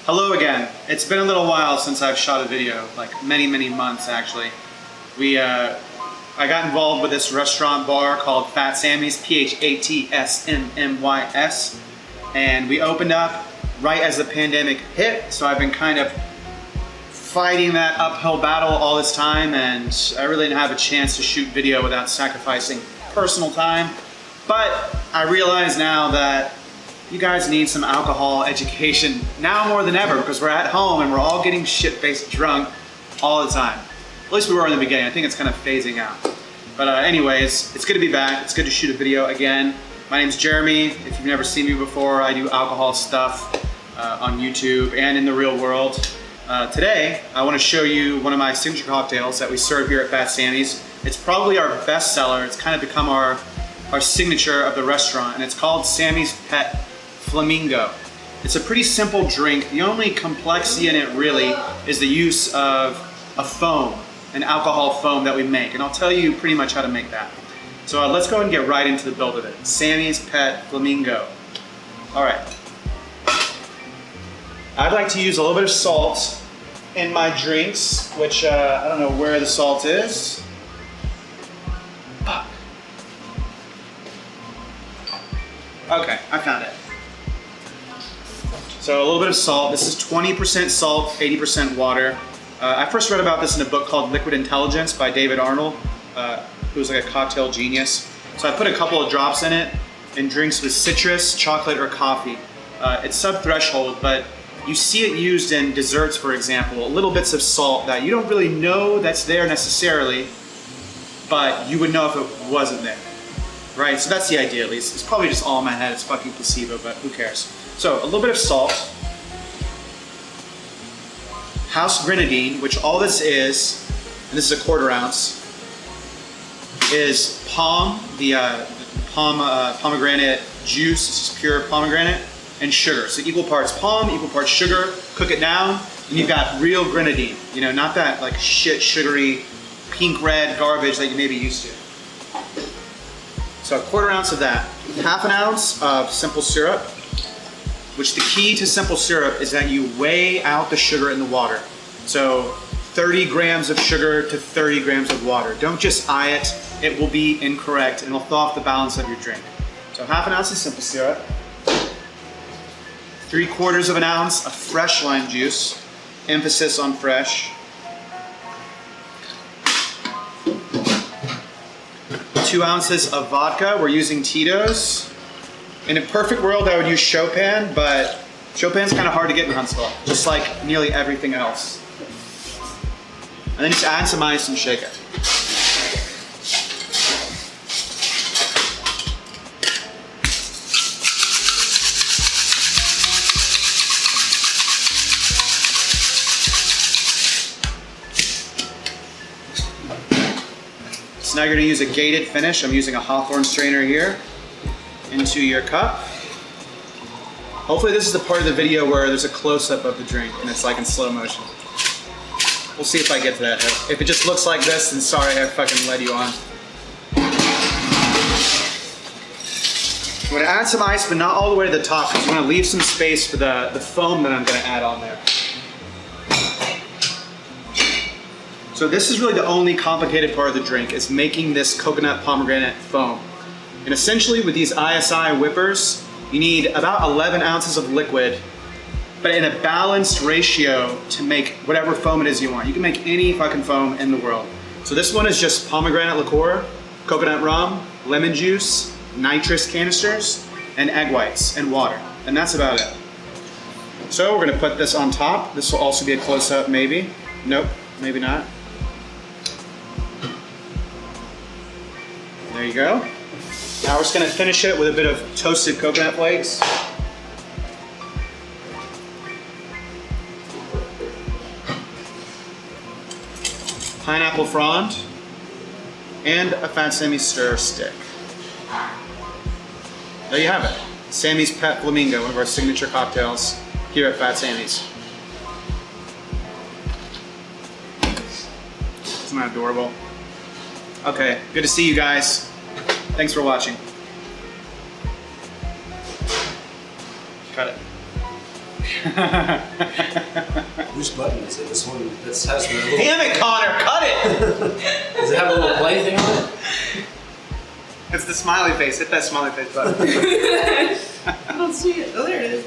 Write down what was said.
Hello again. It's been a little while since I've shot a video, like many months actually. I got involved with this restaurant bar called Fat Sammy's, P-H-A-T-S-M-M-Y-S, and we opened up right as the pandemic hit, so I've been kind of fighting that uphill battle all this time, and I really didn't have a chance to shoot video without sacrificing personal time. But I realize now that you guys need some alcohol education now more than ever, because we're at home and we're all getting shit-faced drunk all the time. At least we were in the beginning. I think it's kind of phasing out. But anyways, it's good to be back. It's good to shoot a video again. My name's Jeremy. If you've never seen me before, I do alcohol stuff on YouTube and in the real world. Today, I want to show you one of my signature cocktails that we serve here at Fat Sammy's. It's probably our best seller. It's kind of become our signature of the restaurant, and it's called Sammy's Pet Flamingo. It's a pretty simple drink. The only complexity in it really is the use of a foam, an alcohol foam that we make, and I'll tell you pretty much how to make that. So let's go and get right into the build of it. Sammy's Pet Flamingo. All right. I'd like to use a little bit of salt in my drinks, which I don't know where the salt is. Fuck. Okay, I found it. So a little bit of salt. This is 20% salt, 80% water. I first read about this in a book called Liquid Intelligence by David Arnold, who's like a cocktail genius. So I put a couple of drops in it in drinks with citrus, chocolate, or coffee. It's sub-threshold, but you see it used in desserts, for example, little bits of salt that you don't really know that's there necessarily, but you would know if it wasn't there, right? So that's the idea, at least. It's probably just all in my head. It's fucking placebo, but who cares? So a little bit of salt, house grenadine, which all this is, and this is a 1/4 ounce, is pomegranate juice. This is pure pomegranate, and sugar. So equal parts palm, equal parts sugar. Cook it down, and you've got real grenadine. You know, not that like shit sugary pink red garbage that you may be used to. So a 1/4 ounce of that. 1/2 ounce of simple syrup, which the key to simple syrup is that you weigh out the sugar in the water. So 30 grams of sugar to 30 grams of water. Don't just eye it. It will be incorrect and it'll throw off the balance of your drink. So 1/2 ounce of simple syrup. 3/4 ounce of fresh lime juice. Emphasis on fresh. 2 ounces of vodka. We're using Tito's. In a perfect world, I would use Chopin, but Chopin's kind of hard to get in Huntsville, just like nearly everything else. And then just add some ice and shake it. So now you're going to use a gated finish. I'm using a Hawthorne strainer here into your cup. Hopefully this is the part of the video where there's a close-up of the drink and it's like in slow motion. We'll see if I get to that. If it just looks like this, then sorry I fucking led you on. I'm going to add some ice, but not all the way to the top, because I'm going to leave some space for the foam that I'm going to add on there. So this is really the only complicated part of the drink, is making this coconut pomegranate foam. And essentially with these ISI whippers, you need about 11 ounces of liquid, but in a balanced ratio to make whatever foam it is you want. You can make any fucking foam in the world. So this one is just pomegranate liqueur, coconut rum, lemon juice, nitrous canisters, and egg whites and water. And that's about it. So we're gonna put this on top. This will also be a close-up maybe. Nope, maybe not. There you go. Now we're just gonna finish it with a bit of toasted coconut flakes. Pineapple frond, and a Fat Sammy stir stick. There you have it. Sammy's Pet Flamingo, one of our signature cocktails here at Fat Sammy's. Isn't that adorable? Okay, good to see you guys. Thanks for watching. Cut it. Which button is it? This one that has the little... Damn it, Connor, cut it! Does it have a little play thing on it? It's the smiley face. Hit that smiley face button. I don't see it. Oh, there it is.